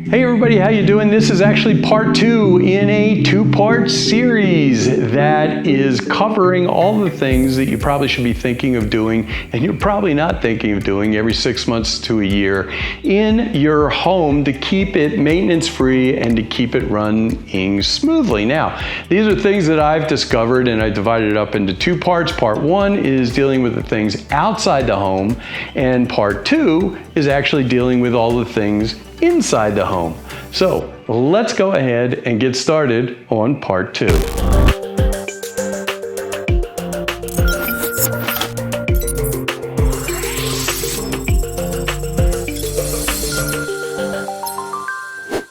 Hey everybody, how you doing? This is actually part 2 in a 2-part series that is covering all the things that you probably should be thinking of doing and you're probably not thinking of doing every 6 months to a year in your home to keep it maintenance free and to keep it running smoothly. Now, these are things that I've discovered and I divided it up into 2 parts. Part 1 is dealing with the things outside the home and part 2 is actually dealing with all the things inside the home. So let's go ahead and get started on part 2. Hey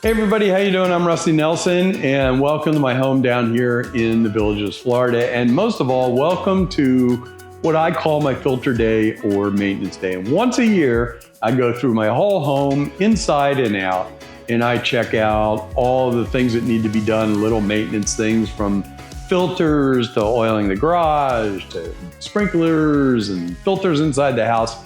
everybody, how you doing? I'm Rusty Nelson and welcome to my home down here in the Villages, Florida. And most of all, welcome to what I call my filter day or maintenance day. And once a year, I go through my whole home inside and out, and I check out all the things that need to be done, little maintenance things from filters to oiling the garage to sprinklers and filters inside the house.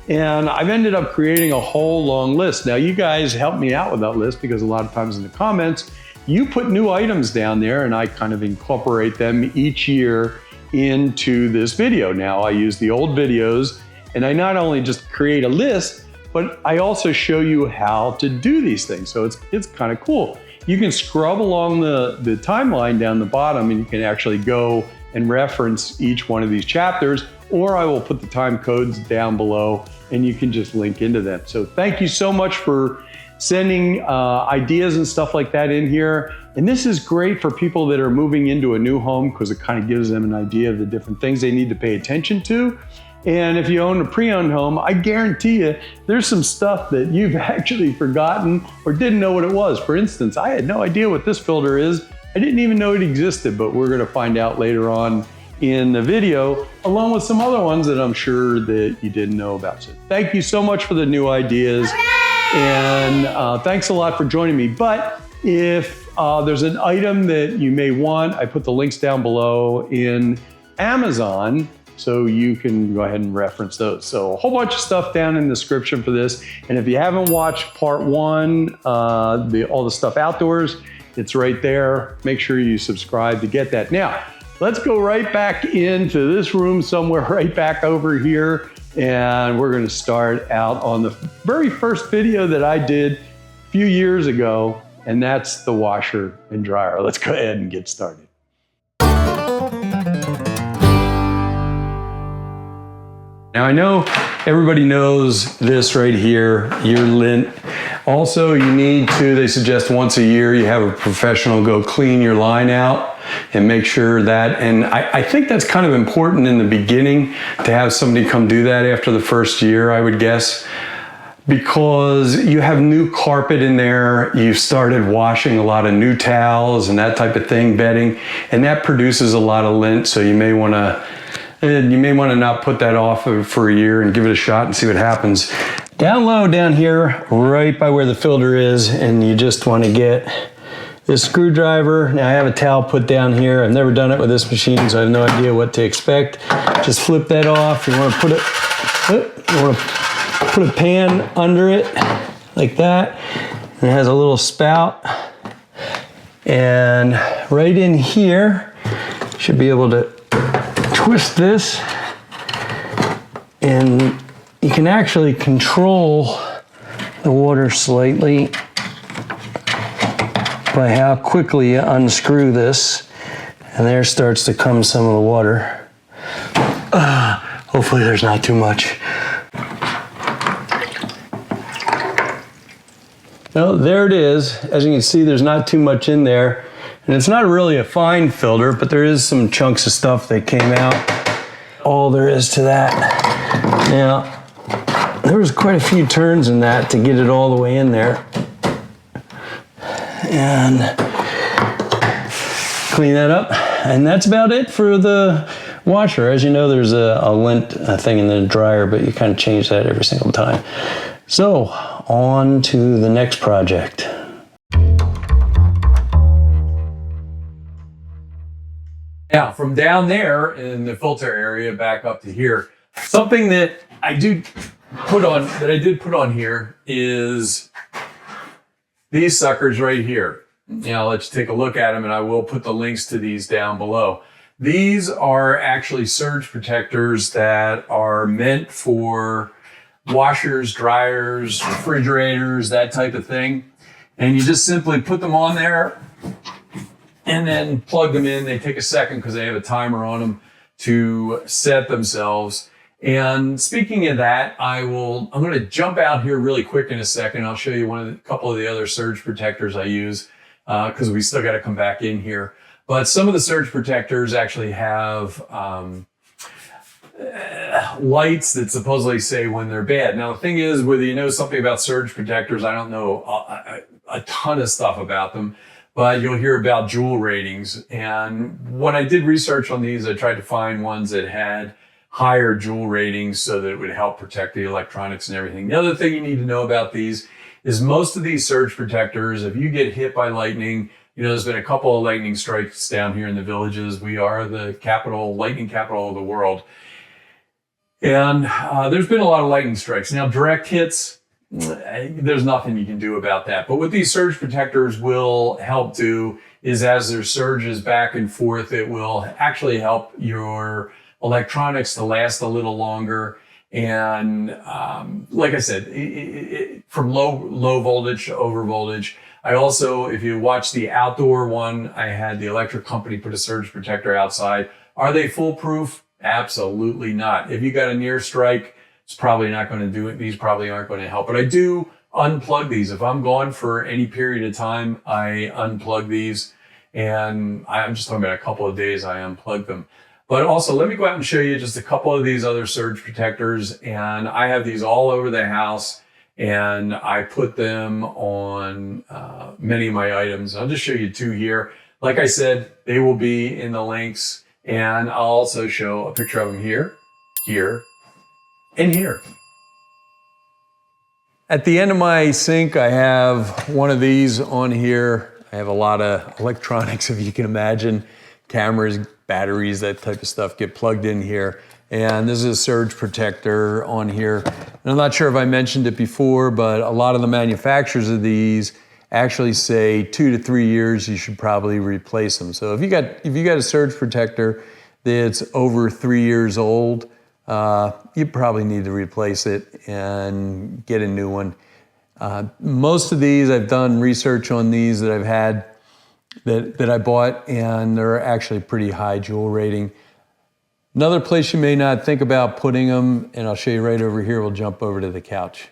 And I've ended up creating a whole long list. Now you guys help me out with that list because a lot of times in the comments, you put new items down there and I kind of incorporate them each year into this video. Now I use the old videos and I not only just create a list, but I also show you how to do these things. So it's kind of cool. You can scrub along the timeline down the bottom and you can actually go and reference each one of these chapters, or I will put the time codes down below and you can just link into them. So thank you so much for sending ideas and stuff like that in here. And this is great for people that are moving into a new home because it kind of gives them an idea of the different things they need to pay attention to. And if you own a pre-owned home, I guarantee you there's some stuff that you've actually forgotten or didn't know what it was. For instance, I had no idea what this filter is. I didn't even know it existed, but we're gonna find out later on in the video, along with some other ones that I'm sure that you didn't know about. So thank you so much for the new ideas. And thanks a lot for joining me. But if there's an item that you may want, I put the links down below in Amazon, so you can go ahead and reference those. So a whole bunch of stuff down in the description for this. And if you haven't watched part 1, all the stuff outdoors, it's right there. Make sure you subscribe to get that. Now, let's go right back into this room somewhere right back over here. And we're gonna start out on the very first video that I did a few years ago, and that's the washer and dryer. Let's go ahead and get started. Now I know everybody knows this right here, your lint. Also, you need to, they suggest once a year, you have a professional go clean your line out and make sure that, and I think that's kind of important in the beginning to have somebody come do that after the first year, I would guess, because you have new carpet in there, you've started washing a lot of new towels and that type of thing, bedding, and that produces a lot of lint, so you may want to not put that off for a year and give it a shot and see what happens. Down low down here, right by where the filter is, and you just want to get this screwdriver. Now I have a towel put down here. I've never done it with this machine, so I have no idea what to expect. Just flip that off. You want to put a pan under it like that. And it has a little spout. And right in here, you should be able to twist this, and you can actually control the water slightly by how quickly you unscrew this, and there starts to come some of the water. Hopefully there's not too much. Well, there it is. As you can see, there's not too much in there. And it's not really a fine filter, but there is some chunks of stuff that came out. All there is to that. Now, there was quite a few turns in that to get it all the way in there. And clean that up. And that's about it for the washer. As you know, there's a lint thing in the dryer, but you kind of change that every single time. So, on to the next project. Now, from down there in the filter area back up to here, something that I did put on here is these suckers right here. I'll let you take a look at them, and I will put the links to these down below. These are actually surge protectors that are meant for washers, dryers, refrigerators, that type of thing. And you just simply put them on there and then plug them in. They take a second because they have a timer on them to set themselves. And speaking of that, I'm going to jump out here really quick in a second. I'll show you a couple of the other surge protectors I use because we still got to come back in here. But some of the surge protectors actually have lights that supposedly say when they're bad. Now, the thing is, whether you know something about surge protectors, I don't know a ton of stuff about them, but you'll hear about joule ratings. And when I did research on these, I tried to find ones that had higher joule ratings so that it would help protect the electronics and everything. The other thing you need to know about these is most of these surge protectors, if you get hit by lightning, there's been a couple of lightning strikes down here in the Villages. We are the lightning capital of the world. And there's been a lot of lightning strikes. Now, direct hits, there's nothing you can do about that. But what these surge protectors will help do is as there surges back and forth, it will actually help your electronics to last a little longer. And like I said, from low voltage to over voltage. I also, if you watch the outdoor one, I had the electric company put a surge protector outside. Are they foolproof? Absolutely not. If you got a near strike, it's probably not going to do it. These probably aren't going to help. But I do unplug these. If I'm gone for any period of time, I unplug these. And I'm just talking about a couple of days, I unplug them. But also, let me go out and show you just a couple of these other surge protectors. And I have these all over the house. And I put them on many of my items. I'll just show you two here. Like I said, they will be in the links. And I'll also show a picture of them here, here, and here. At the end of my sink, I have one of these on here. I have a lot of electronics, if you can imagine. Cameras, batteries, that type of stuff get plugged in here. And this is a surge protector on here. And I'm not sure if I mentioned it before, but a lot of the manufacturers of these actually say 2 to 3 years you should probably replace them. So if you got a surge protector that's over 3 years old, you probably need to replace it and get a new one. Most of these, I've done research on these that I've had that I bought, and they're actually pretty high joule rating. Another place you may not think about putting them, and I'll show you right over here, we'll jump over to the couch.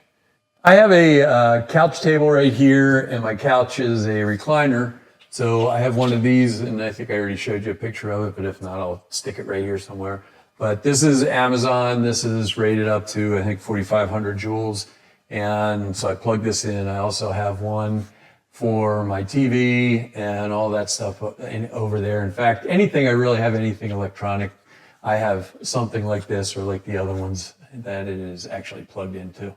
I have a couch table right here, and my couch is a recliner. So I have one of these, and I think I already showed you a picture of it, but if not, I'll stick it right here somewhere. But this is Amazon. This is rated up to, I think, 4,500 joules. And so I plug this in. I also have one for my TV and all that stuff over there. In fact, anything electronic, I have something like this or like the other ones that it is actually plugged into.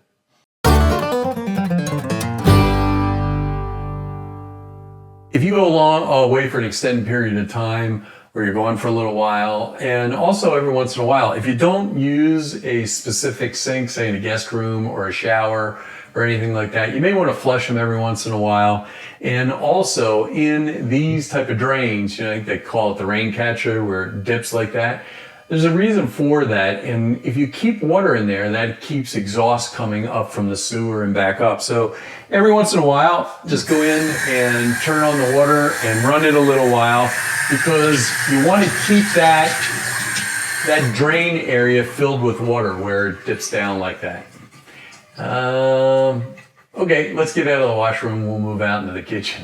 If you go away for an extended period of time, or you're going for a little while, and also every once in a while, if you don't use a specific sink, say in a guest room or a shower or anything like that, you may want to flush them every once in a while. And also in these type of drains, I think they call it the rain catcher, where it dips like that. There's a reason for that, and if you keep water in there, that keeps exhaust coming up from the sewer and back up. So every once in a while, just go in and turn on the water and run it a little while, because you want to keep that drain area filled with water where it dips down like that. Okay, let's get out of the washroom. We'll move out into the kitchen.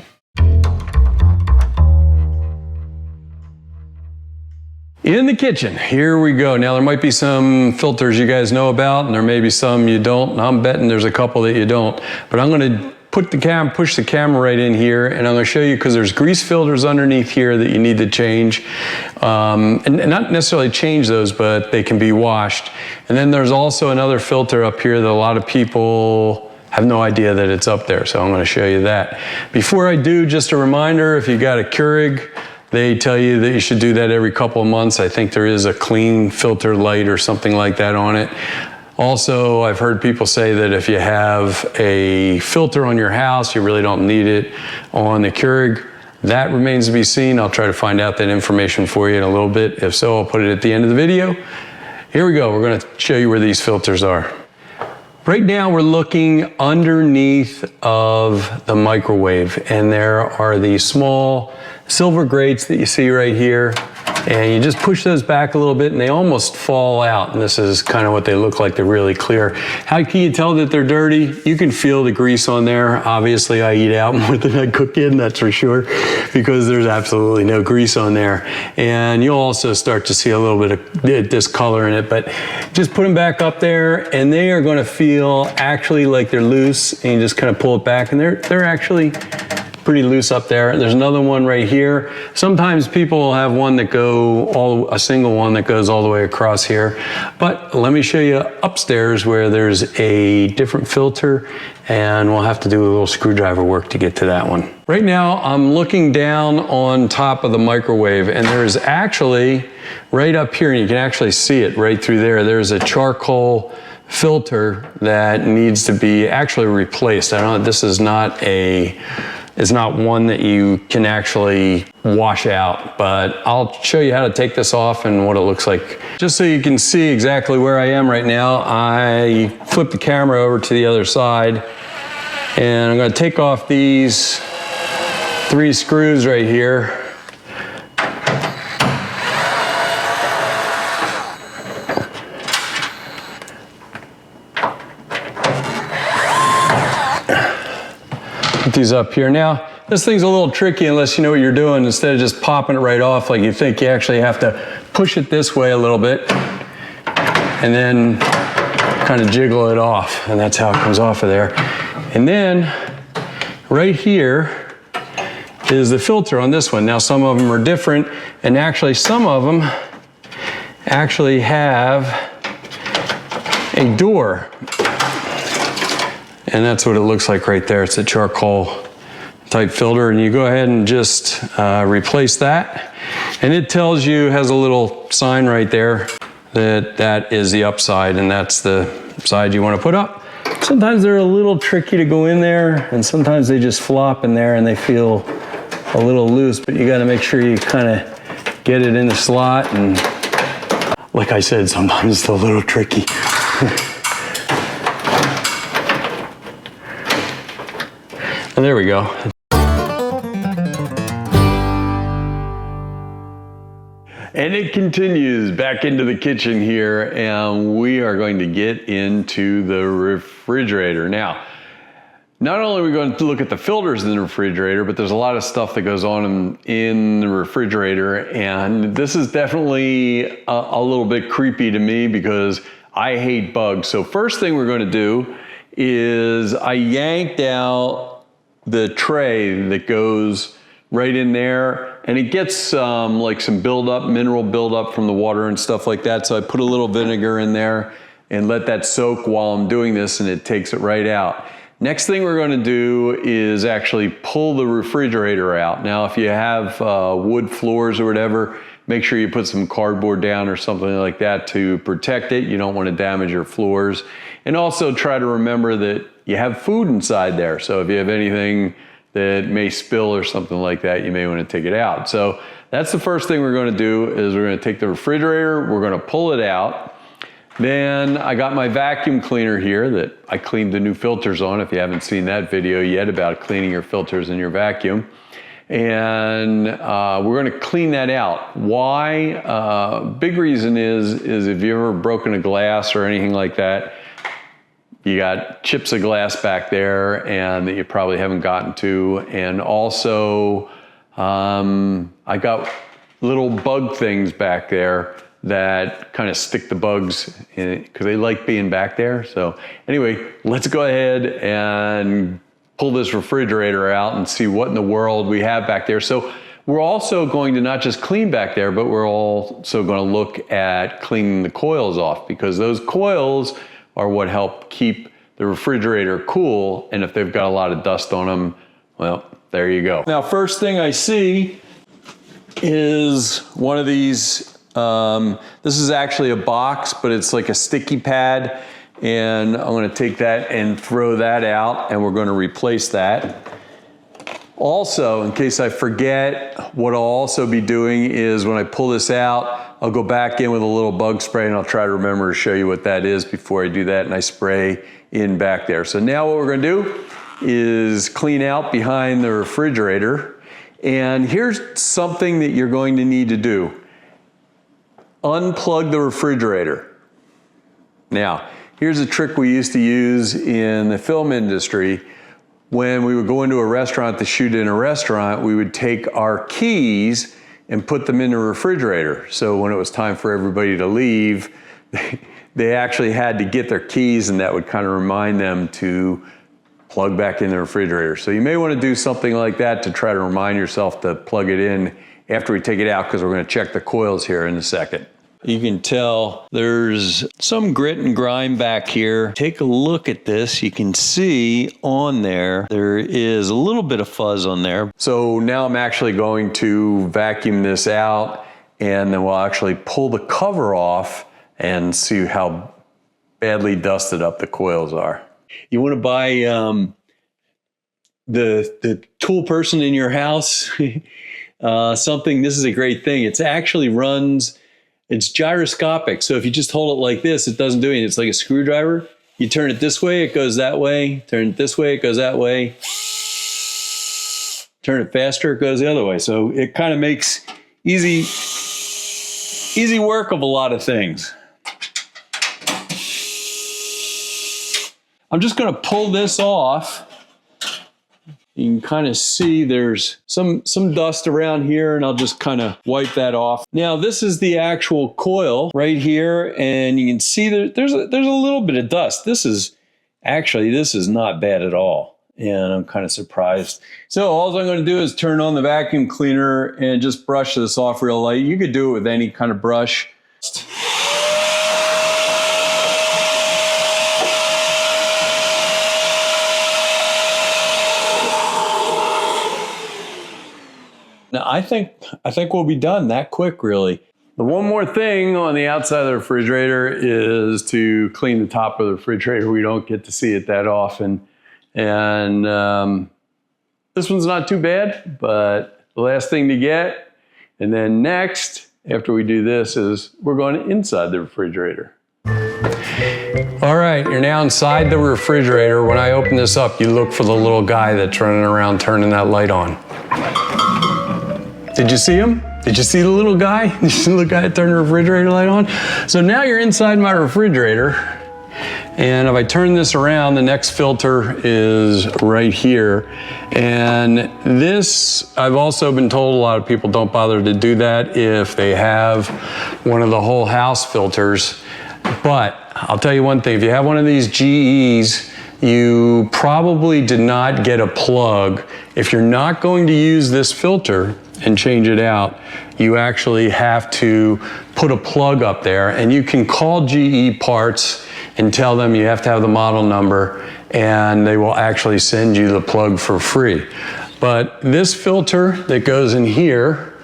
In the kitchen, here we go. Now there might be some filters you guys know about, and there may be some you don't. And I'm betting there's a couple that you don't. But I'm going to push the camera right in here, and I'm going to show you, because there's grease filters underneath here that you need to change. And not necessarily change those, but they can be washed. And then there's also another filter up here that a lot of people have no idea that it's up there. So I'm going to show you that. Before I do, just a reminder, if you got a Keurig, they tell you that you should do that every couple of months. I think there is a clean filter light or something like that on it. Also, I've heard people say that if you have a filter on your house, you really don't need it on the Keurig. That remains to be seen. I'll try to find out that information for you in a little bit. If so, I'll put it at the end of the video. Here we go. We're going to show you where these filters are. Right now, we're looking underneath of the microwave, and there are these small silver grates that you see right here. And you just push those back a little bit and they almost fall out. And this is kind of what they look like. They're really clear. How can you tell that they're dirty? You can feel the grease on there. Obviously, I eat out more than I cook in, that's for sure, because there's absolutely no grease on there. And you'll also start to see a little bit of discolor in it, but just put them back up there and they are going to feel actually like they're loose, and you just kind of pull it back and they're actually pretty loose up there. There's another one right here. Sometimes people will have one that a single one that goes all the way across here. But let me show you upstairs where there's a different filter, and we'll have to do a little screwdriver work to get to that one. Right now, I'm looking down on top of the microwave, and there's actually, right up here, and you can actually see it right through there, there's a charcoal filter that needs to be actually replaced. I don't know, this is not it's not one that you can actually wash out, but I'll show you how to take this off and what it looks like. Just so you can see exactly where I am right now, I flip the camera over to the other side, and I'm going to take off these 3 screws right here. Put these up here. Now, this thing's a little tricky unless you know what you're doing. Instead of just popping it right off like you think, you actually have to push it this way a little bit and then kind of jiggle it off, and that's how it comes off of there. And then right here is the filter on this one. Now, some of them are different, and actually some of them actually have a door. And that's what it looks like right there. It's a charcoal type filter, and you go ahead and just replace that. And it tells you, has a little sign right there that that is the upside, and that's the side you want to put up. Sometimes they're a little tricky to go in there, and sometimes they just flop in there and they feel a little loose, but you got to make sure you kind of get it in the slot. And like I said, sometimes it's a little tricky. And there we go. And it continues back into the kitchen here, and we are going to get into the refrigerator. Now, not only are we going to look at the filters in the refrigerator, but there's a lot of stuff that goes on in the refrigerator, and this is definitely a little bit creepy to me because I hate bugs. So first thing we're going to do is I yanked out the tray that goes right in there, and it gets like some buildup, mineral buildup from the water and stuff like that. So I put a little vinegar in there and let that soak while I'm doing this, and it takes it right out. Next thing we're going to do is actually pull the refrigerator out. Now, if you have wood floors or whatever, make sure you put some cardboard down or something like that to protect it. You don't want to damage your floors. And also try to remember that you have food inside there. So if you have anything that may spill or something like that, you may want to take it out. So that's the first thing we're going to do is we're going to take the refrigerator, we're going to pull it out. Then I got my vacuum cleaner here that I cleaned the new filters on, if you haven't seen that video yet about cleaning your filters in your vacuum. And we're going to clean that out. Why? Big reason is if you've ever broken a glass or anything like that, you got chips of glass back there and that you probably haven't gotten to. And also, I got little bug things back there that kind of stick the bugs in because they like being back there. So anyway, let's go ahead and pull this refrigerator out and see what in the world we have back there. So we're also going to not just clean back there, but we're also going to look at cleaning the coils off, because those coils are what help keep the refrigerator cool. And if they've got a lot of dust on them, well, there you go. Now, first thing I see is one of these. This is actually a box, but it's like a sticky pad. And I'm going to take that and throw that out, and we're going to replace that. Also, in case I forget, what I'll also be doing is when I pull this out, I'll go back in with a little bug spray, and I'll try to remember to show you what that is before I do that, and I spray in back there. So now what we're going to do is clean out behind the refrigerator. And here's something that you're going to need to do. Unplug the refrigerator. Now, here's a trick we used to use in the film industry. When we would go into a restaurant to shoot in a restaurant, we would take our keys and put them in the refrigerator. So when it was time for everybody to leave, they actually had to get their keys, and that would kind of remind them to plug back in the refrigerator. So you may want to do something like that to try to remind yourself to plug it in after we take it out, because we're going to check the coils here in a second. You can tell there's some grit and grime back here. Take a look at this. You can see on there is a little bit of fuzz on there. So now I'm actually going to vacuum this out, and then we'll actually pull the cover off and see how badly dusted up the coils are. You want to buy the tool person in your house something. This is a great thing. It actually runs. It's gyroscopic, so if you just hold it like this, it doesn't do anything. It's like a screwdriver. You turn it this way, it goes that way. Turn it this way, it goes that way. Turn it faster, it goes the other way. So it kind of makes easy work of a lot of things. I'm just going to pull this off. You can kind of see there's some dust around here, and I'll just kind of wipe that off. Now this is the actual coil right here, and you can see there's a little bit of dust. This is not bad at all, and I'm kind of surprised. So all I'm going to do is turn on the vacuum cleaner and just brush this off real light. You could do it with any kind of brush. Now, I think we'll be done that quick, really. The one more thing on the outside of the refrigerator is to clean the top of the refrigerator. We don't get to see it that often. And this one's not too bad, but the last thing to get. And then next, after we do this, is we're going inside the refrigerator. All right, you're now inside the refrigerator. When I open this up, you look for the little guy that's running around turning that light on. Did you see him? Did you see the little guy? Did you see the little guy that turned the refrigerator light on? So now you're inside my refrigerator, and if I turn this around, the next filter is right here. And this, I've also been told a lot of people don't bother to do that if they have one of the whole house filters. But I'll tell you one thing, if you have one of these GEs, you probably did not get a plug. If you're not going to use this filter and change it out, you actually have to put a plug up there, and you can call GE Parts and tell them you have to have the model number, and they will actually send you the plug for free. But this filter that goes in here,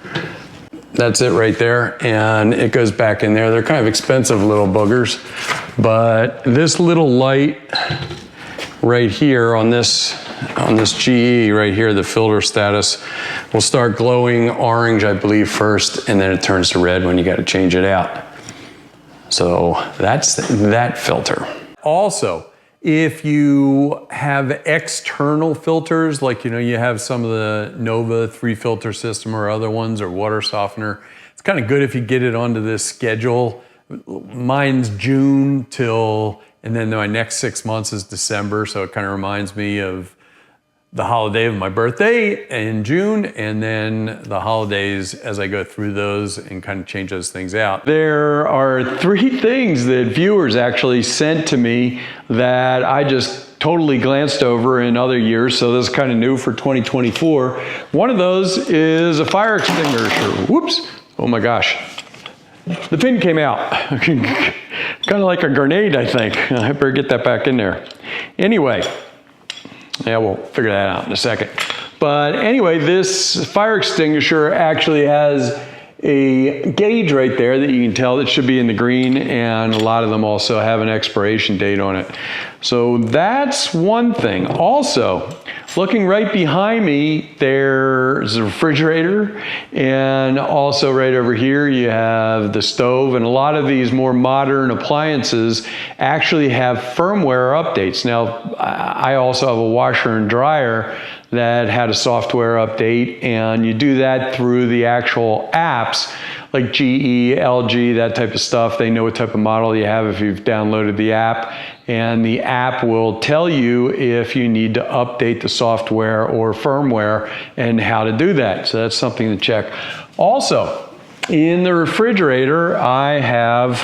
that's it right there, and it goes back in there. They're kind of expensive little boogers, but this little light right here on this GE right here, the filter status will start glowing orange, I believe, first, and then it turns to red when you got to change it out. So that's that filter. Also, if you have external filters, like you have some of the Nova 3-filter system or other ones, or water softener, it's kind of good if you get it onto this schedule. Mine's June till, and then my next 6 months is December, so it kind of reminds me of the holiday of my birthday in June, and then the holidays as I go through those and kind of change those things out. There are 3 things that viewers actually sent to me that I just totally glanced over in other years, so this is kind of new for 2024. One of those is a fire extinguisher. Whoops, oh my gosh. The pin came out. Kind of like a grenade, I think. I better get that back in there. Anyway, yeah, we'll figure that out in a second. But anyway, this fire extinguisher actually has a gauge right there that you can tell that should be in the green, and a lot of them also have an expiration date on it. So that's one thing. Also, looking right behind me, there's a refrigerator, and also right over here you have the stove, and a lot of these more modern appliances actually have firmware updates. Now, I also have a washer and dryer that had a software update, and you do that through the actual apps like GE, LG, that type of stuff. They know what type of model you have if you've downloaded the app, and the app will tell you if you need to update the software or firmware and how to do that. So that's something to check. Also, in the refrigerator, I have,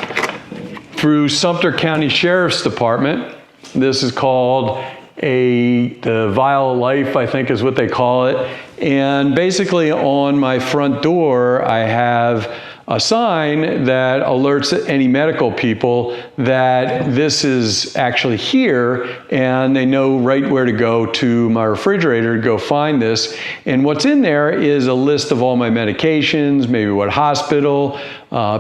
through Sumter County Sheriff's Department, this is called the Vial of Life, I think is what they call it. And basically on my front door, I have a sign that alerts any medical people that this is actually here, and they know right where to go to my refrigerator to go find this. And what's in there is a list of all my medications, maybe what hospital,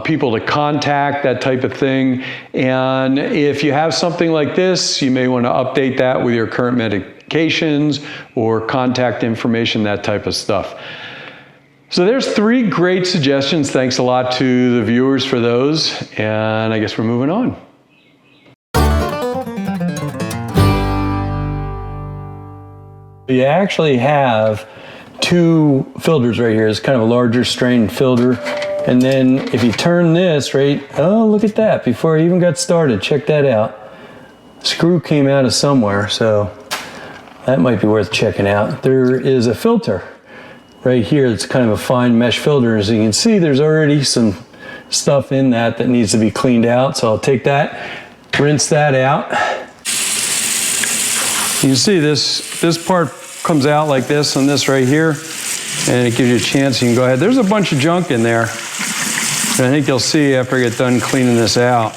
people to contact, that type of thing. And if you have something like this, you may want to update that with your current medications or contact information, that type of stuff. So there's 3 great suggestions. Thanks a lot to the viewers for those. And I guess we're moving on. You actually have 2 filters right here. It's kind of a larger strain filter. And then if you turn this right, oh, look at that. Before I even got started, check that out. Screw came out of somewhere, so that might be worth checking out. There is a filter right here. It's kind of a fine mesh filter. As you can see, there's already some stuff in that needs to be cleaned out. So I'll take that, rinse that out. You can see this part comes out like this on this right here, and it gives you a chance. You can go ahead. There's a bunch of junk in there, and I think you'll see after I get done cleaning this out.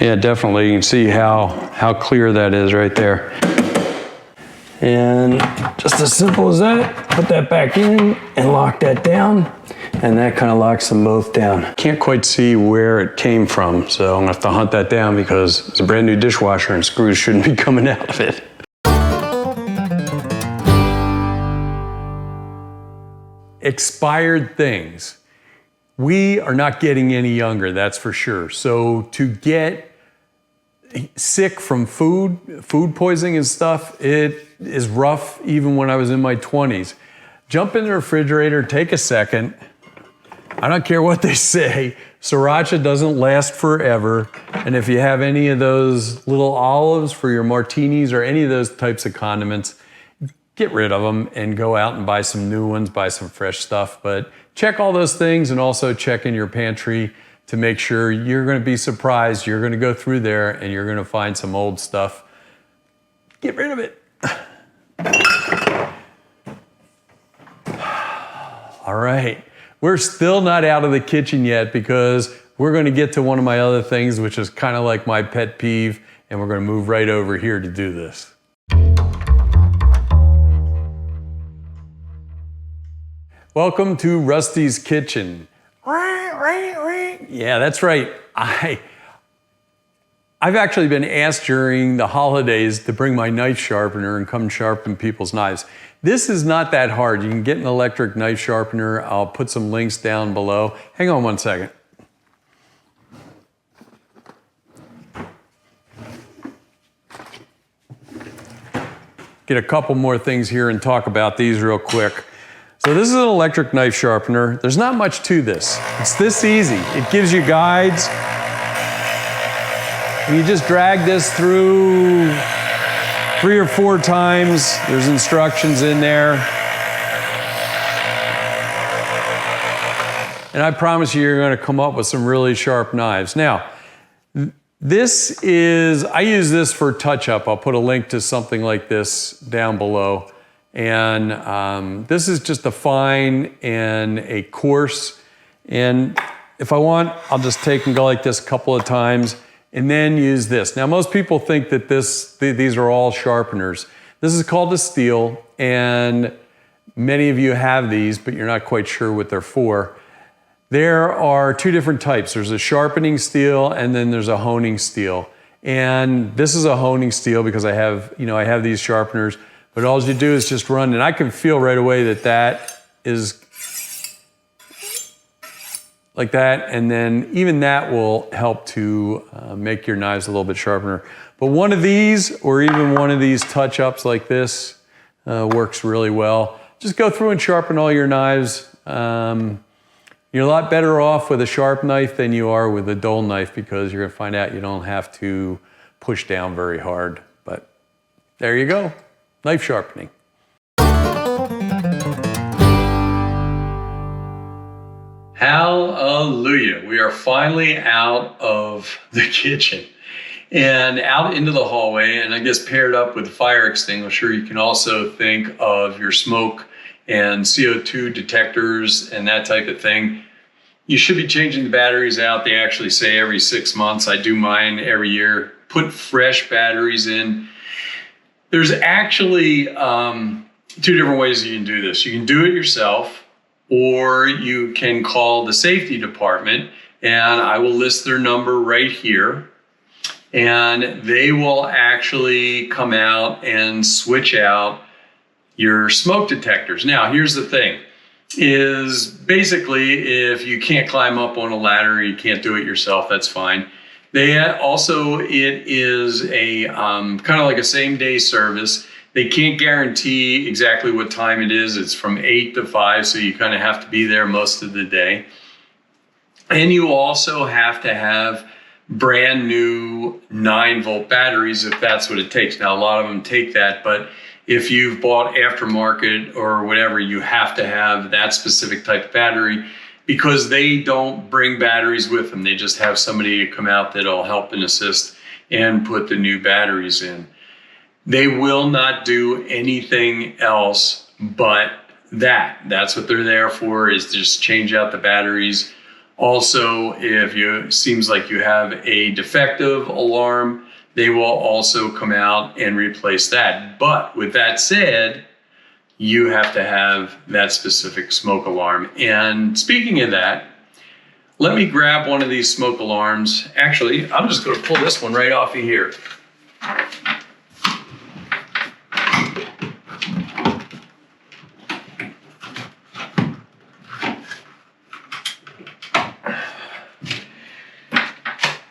Yeah, definitely. You can see how clear that is right there. And just as simple as that, put that back in and lock that down, and that kind of locks them both down. Can't quite see where it came from, so I'm gonna have to hunt that down because it's a brand new dishwasher and screws shouldn't be coming out of it. Expired things. We are not getting any younger, that's for sure. So to get sick from food poisoning and stuff, it is rough even when I was in my 20s. Jump in the refrigerator, take a second. I don't care what they say, sriracha doesn't last forever. And if you have any of those little olives for your martinis or any of those types of condiments, get rid of them and go out and buy some new ones, buy some fresh stuff. But check all those things, and also check in your pantry to make sure. You're going to be surprised. You're going to go through there and you're going to find some old stuff. Get rid of it. All right. We're still not out of the kitchen yet because we're going to get to one of my other things, which is kind of like my pet peeve, and we're going to move right over here to do this. Welcome to Rusty's Kitchen. Yeah, that's right. I've actually been asked during the holidays to bring my knife sharpener and come sharpen people's knives. This is not that hard. You can get an electric knife sharpener. I'll put some links down below. Hang on one second. Get a couple more things here and talk about these real quick. So this is an electric knife sharpener. There's not much to this. It's this easy. It gives you guides. And you just drag this through 3 or 4 times. There's instructions in there. And I promise you're going to come up with some really sharp knives. Now, I use this for touch-up. I'll put a link to something like this down below. And this is just a fine and a coarse. And if I want, I'll just take and go like this a couple of times and then use this. Now, most people think that these are all sharpeners. This is called a steel, and many of you have these, but you're not quite sure what they're for. There are two different types. There's a sharpening steel and then there's a honing steel. And this is a honing steel because I have these sharpeners, but all you do is just run, and I can feel right away that that is like that, and then even that will help to make your knives a little bit sharper. But one of these, or even one of these touch-ups like this, works really well. Just go through and sharpen all your knives. You're a lot better off with a sharp knife than you are with a dull knife, because you're gonna find out you don't have to push down very hard. But there you go, knife sharpening. Hallelujah. We are finally out of the kitchen and out into the hallway, and I guess paired up with the fire extinguisher. You can also think of your smoke and CO2 detectors and that type of thing. You should be changing the batteries out. They actually say every 6 months. I do mine every year. Put fresh batteries in. There's actually two different ways you can do this. You can do it yourself, or you can call the safety department, and I will list their number right here. And they will actually come out and switch out your smoke detectors. Now, here's the thing, is basically if you can't climb up on a ladder, you can't do it yourself, that's fine. It is a kind of like a same-day service. They can't guarantee exactly what time it is. It's from 8 to 5, so you kind of have to be there most of the day. And you also have to have brand new 9-volt batteries if that's what it takes. Now, a lot of them take that, but if you've bought aftermarket or whatever, you have to have that specific type of battery, because they don't bring batteries with them. They just have somebody come out that'll help and assist and put the new batteries in. They will not do anything else but that. That's what they're there for, is just change out the batteries. Also, if it seems like you have a defective alarm, they will also come out and replace that. But with that said, you have to have that specific smoke alarm. And speaking of that, let me grab one of these smoke alarms. Actually, I'm just going to pull this one right off of here.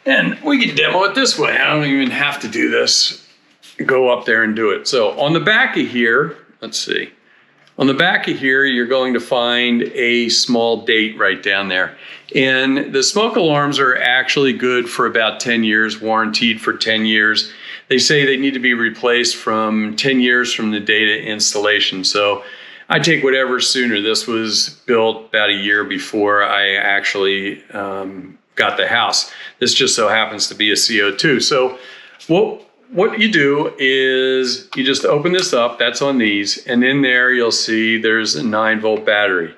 And we can demo it this way. I don't even have to do this. Go up there and do it. So on the back of here, let's see. On the back of here, you're going to find a small date right down there. And the smoke alarms are actually good for about 10 years, warranted for 10 years. They say they need to be replaced from 10 years from the date of installation. So I take whatever sooner. This was built about a year before I actually got the house. This just so happens to be a CO2. So what you do is you just open this up, that's on these, and in there you'll see there's a 9-volt battery.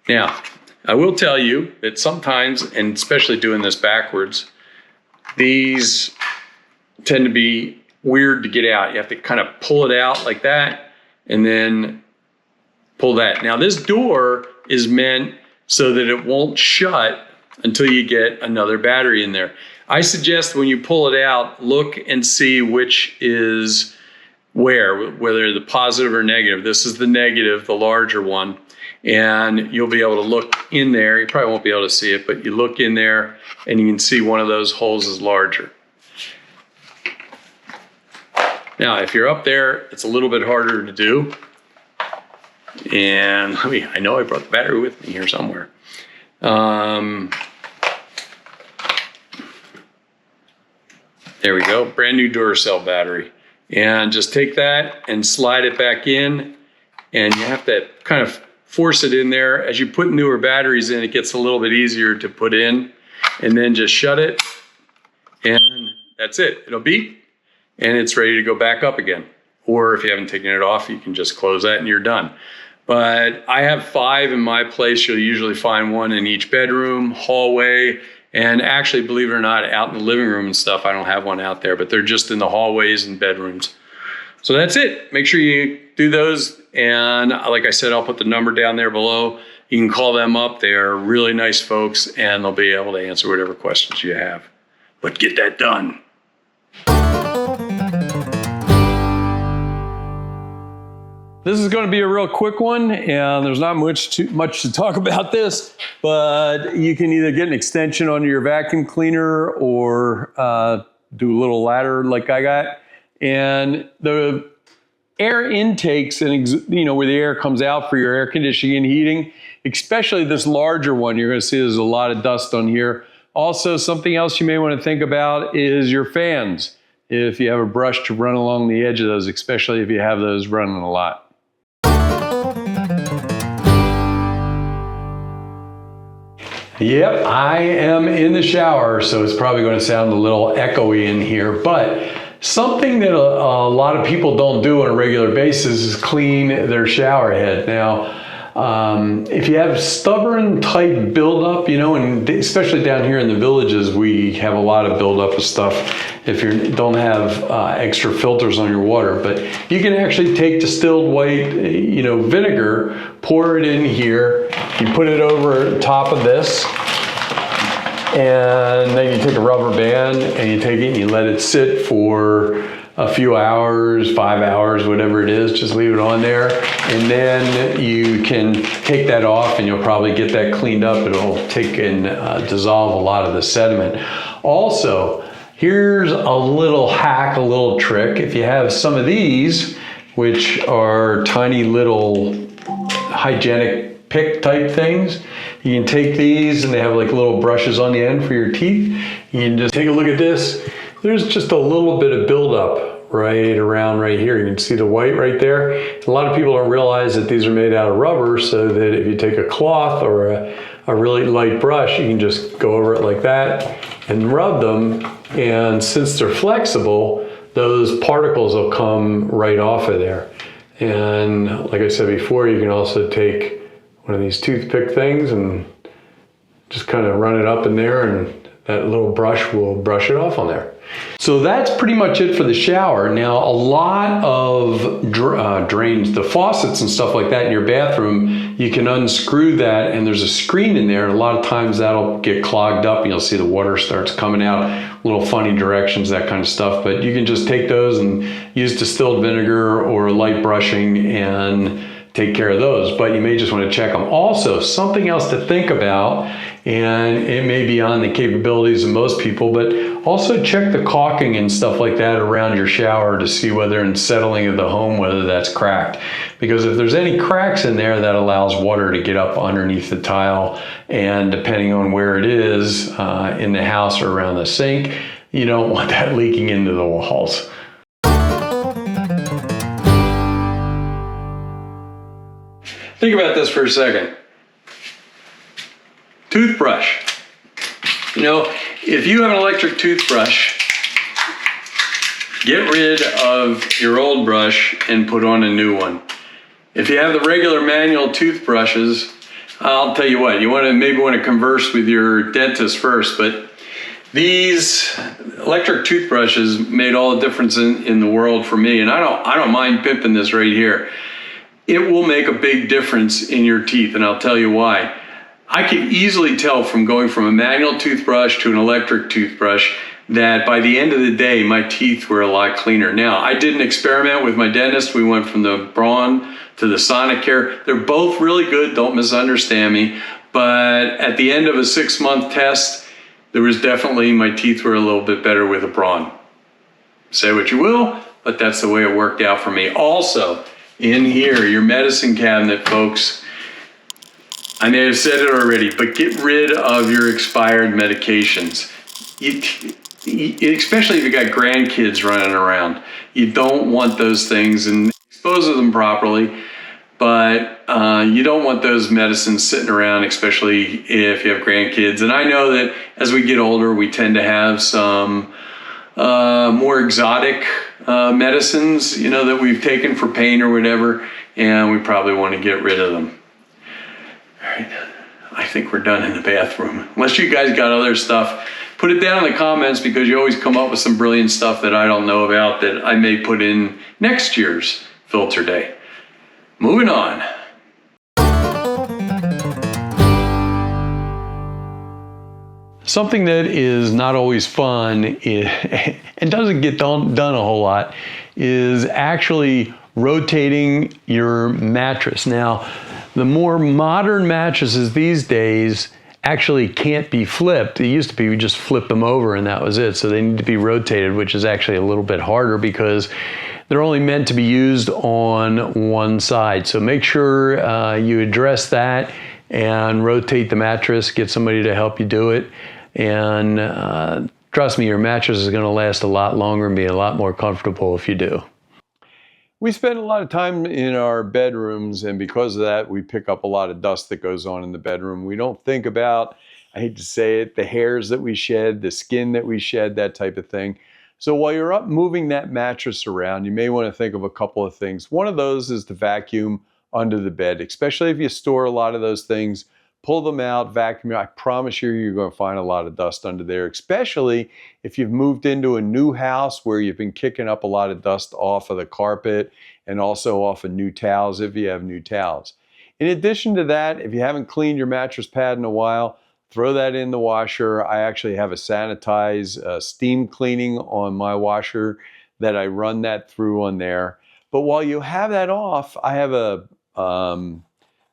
Now, I will tell you that sometimes, and especially doing this backwards, these tend to be weird to get out. You have to kind of pull it out like that, and then pull that. Now, this door is meant so that it won't shut until you get another battery in there. I suggest when you pull it out, look and see which is whether the positive or negative. This is the negative, the larger one, and you'll be able to look in there. You probably won't be able to see it, but you look in there and you can see one of those holes is larger. Now, if you're up there, it's a little bit harder to do. And I know I brought the battery with me here somewhere. There we go, brand new Duracell battery. And just take that and slide it back in, and you have to kind of force it in there. As you put newer batteries in, it gets a little bit easier to put in, and then just shut it, and that's it. It'll beep, and it's ready to go back up again. Or if you haven't taken it off, you can just close that and you're done. But I have 5 in my place. You'll usually find one in each bedroom, hallway, and actually, believe it or not, out in the living room and stuff, I don't have one out there, but they're just in the hallways and bedrooms. So that's it. Make sure you do those. And like I said, I'll put the number down there below. You can call them up. They are really nice folks and they'll be able to answer whatever questions you have. But get that done. This is going to be a real quick one, and there's not much to talk about this, but you can either get an extension onto your vacuum cleaner or do a little ladder like I got. And the air intakes and where the air comes out for your air conditioning and heating, especially this larger one, you're going to see there's a lot of dust on here. Also, something else you may want to think about is your fans. If you have a brush to run along the edge of those, especially if you have those running a lot. Yep, I am in the shower, so it's probably going to sound a little echoey in here, but something that a lot of people don't do on a regular basis is clean their shower head. Now, if you have stubborn type buildup, and especially down here in the villages, we have a lot of buildup of stuff if you don't have extra filters on your water. But you can actually take distilled white, vinegar, pour it in here, you put it over top of this, and then you take a rubber band and you take it and you let it sit for a few hours, 5 hours, whatever it is, just leave it on there. And then you can take that off and you'll probably get that cleaned up. It'll take and dissolve a lot of the sediment. Also, here's a little hack, a little trick. If you have some of these, which are tiny little hygienic pick type things, you can take these and they have like little brushes on the end for your teeth. You can just take a look at this. There's just a little bit of buildup right around right here. You can see the white right there. A lot of people don't realize that these are made out of rubber, so that if you take a cloth or a really light brush, you can just go over it like that and rub them. And since they're flexible, those particles will come right off of there. And like I said before, you can also take one of these toothpick things and just kind of run it up in there, and that little brush will brush it off on there. So that's pretty much it for the shower. Now, a lot of drains, the faucets and stuff like that in your bathroom, you can unscrew that and there's a screen in there. And a lot of times that'll get clogged up and you'll see the water starts coming out, little funny directions, that kind of stuff. But you can just take those and use distilled vinegar or light brushing and take care of those, but you may just want to check them. Also, something else to think about, and it may be on the capabilities of most people, but also check the caulking and stuff like that around your shower to see whether in settling of the home, whether that's cracked. Because if there's any cracks in there, that allows water to get up underneath the tile, and depending on where it is in the house or around the sink, you don't want that leaking into the walls. Think about this for a second. Toothbrush. If you have an electric toothbrush, get rid of your old brush and put on a new one. If you have the regular manual toothbrushes, I'll tell you what, you maybe want to converse with your dentist first, but these electric toothbrushes made all the difference in the world for me, and I don't mind pimping this right here. It will make a big difference in your teeth, and I'll tell you why. I could easily tell from going from a manual toothbrush to an electric toothbrush that by the end of the day, my teeth were a lot cleaner. Now, I did an experiment with my dentist. We went from the Braun to the Sonicare. They're both really good, don't misunderstand me. But at the end of a 6-month test, there was definitely, my teeth were a little bit better with a Braun. Say what you will, but that's the way it worked out for me. Also, in here, your medicine cabinet, folks, I may have said it already, but get rid of your expired medications. Especially if you got grandkids running around. You don't want those things, and dispose of them properly, but you don't want those medicines sitting around, especially if you have grandkids. And I know that as we get older, we tend to have some more exotic medicines, that we've taken for pain or whatever, and we probably want to get rid of them. All right. I think we're done in the bathroom. Unless you guys got other stuff, put it down in the comments, because you always come up with some brilliant stuff that I don't know about that I may put in next year's filter day. Moving on. Something that is not always fun and doesn't get done a whole lot is actually rotating your mattress. Now, the more modern mattresses these days actually can't be flipped. It used to be we just flip them over and that was it. So they need to be rotated, which is actually a little bit harder because they're only meant to be used on one side. So make sure you address that and rotate the mattress, get somebody to help you do it. And trust me, your mattress is going to last a lot longer and be a lot more comfortable if you do. We spend a lot of time in our bedrooms, and because of that, we pick up a lot of dust that goes on in the bedroom. We don't think about, I hate to say it, the hairs that we shed, the skin that we shed, that type of thing. So while you're up moving that mattress around, you may want to think of a couple of things. One of those is to vacuum under the bed, especially if you store a lot of those things. Pull them out, vacuum. I promise you, you're going to find a lot of dust under there, especially if you've moved into a new house where you've been kicking up a lot of dust off of the carpet and also off of new towels if you have new towels. In addition to that, if you haven't cleaned your mattress pad in a while, throw that in the washer. I actually have a sanitized steam cleaning on my washer that I run that through on there. But while you have that off, I have a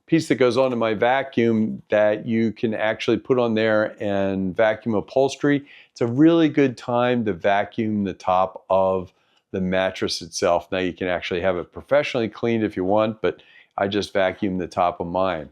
piece that goes onto my vacuum that you can actually put on there and vacuum upholstery. It's a really good time to vacuum the top of the mattress itself. Now you can actually have it professionally cleaned if you want, but I just vacuum the top of mine.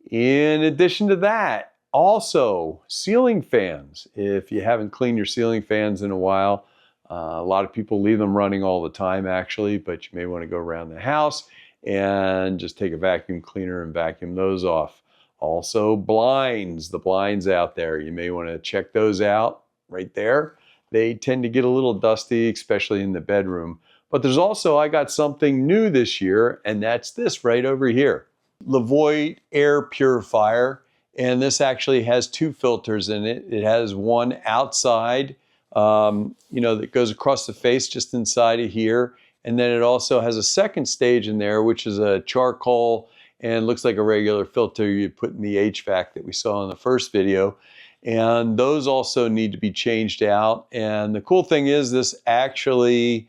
In addition to that, also ceiling fans. If you haven't cleaned your ceiling fans in a while, a lot of people leave them running all the time actually, but you may want to go around the house and just take a vacuum cleaner and vacuum those off. Also blinds, the blinds out there, you may want to check those out right there. They tend to get a little dusty, especially in the bedroom. But there's also, I got something new this year, and that's this right over here. Levoit Air Purifier, and this actually has two filters in it. It has one outside, that goes across the face just inside of here. And then it also has a second stage in there, which is a charcoal and looks like a regular filter you put in the HVAC that we saw in the first video. And those also need to be changed out. And the cool thing is this actually,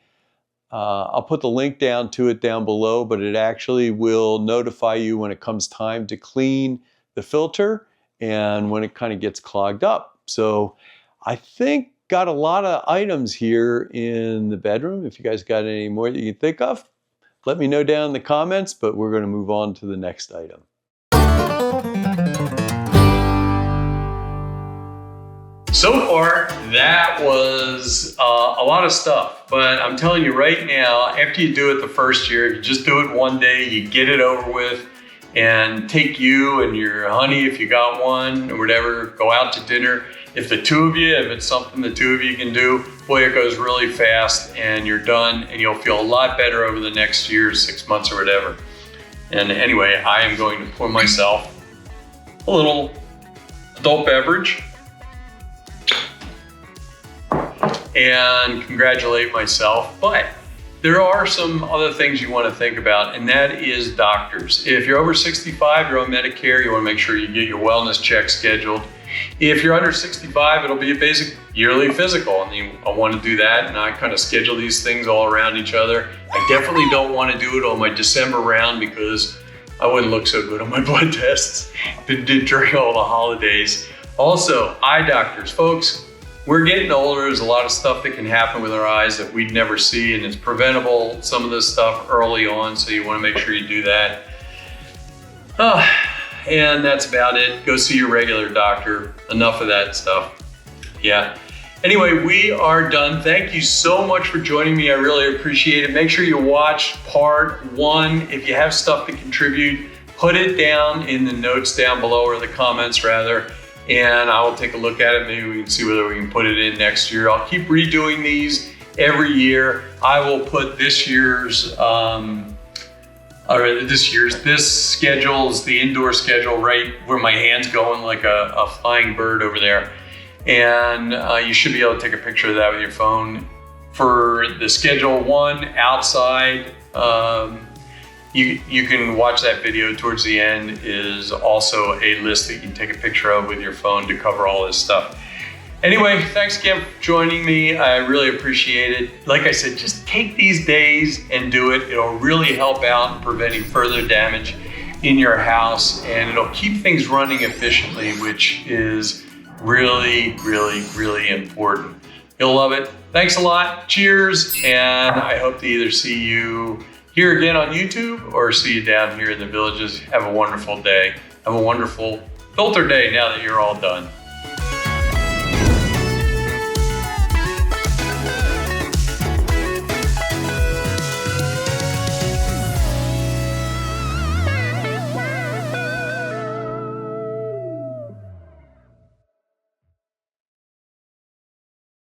I'll put the link down to it down below, but it actually will notify you when it comes time to clean the filter and when it kind of gets clogged up. So I think got a lot of items here in the bedroom. If you guys got any more that you can think of, let me know down in the comments, but we're going to move on to the next item. So far, that was a lot of stuff, but I'm telling you right now, after you do it the first year, you just do it one day, you get it over with, and take you and your honey, if you got one, or whatever, go out to dinner. If the two of you, if it's something the two of you can do, boy, it goes really fast and you're done and you'll feel a lot better over the next year, 6 months or whatever. And anyway, I am going to pour myself a little adult beverage and congratulate myself. But there are some other things you want to think about, and that is doctors. If you're over 65, you're on Medicare, you want to make sure you get your wellness check scheduled. If you're under 65, it'll be a basic yearly physical, and I want to do that, and I kind of schedule these things all around each other. I definitely don't want to do it on my December round because I wouldn't look so good on my blood tests during all the holidays. Also, eye doctors. Folks, we're getting older. There's a lot of stuff that can happen with our eyes that we'd never see, and it's preventable, some of this stuff early on, so you want to make sure you do that. And that's about it. Go see your regular doctor. Enough of that stuff. Yeah. Anyway, we are done. Thank you so much for joining me. I really appreciate it. Make sure you watch part 1. If you have stuff to contribute, put it down in the notes down below, or the comments rather, and I will take a look at it. Maybe we can see whether we can put it in next year. I'll keep redoing these every year. I will put this year's All right, this schedule is the indoor schedule, right where my hand's going like a flying bird over there. And you should be able to take a picture of that with your phone. For the schedule 1 outside, you can watch that video towards the end. Is also a list that you can take a picture of with your phone to cover all this stuff. Anyway, thanks again for joining me. I really appreciate it. Like I said, just take these days and do it. It'll really help out in preventing further damage in your house, and it'll keep things running efficiently, which is really, really, really important. You'll love it. Thanks a lot. Cheers. And I hope to either see you here again on YouTube or see you down here in the Villages. Have a wonderful day. Have a wonderful filter day now that you're all done.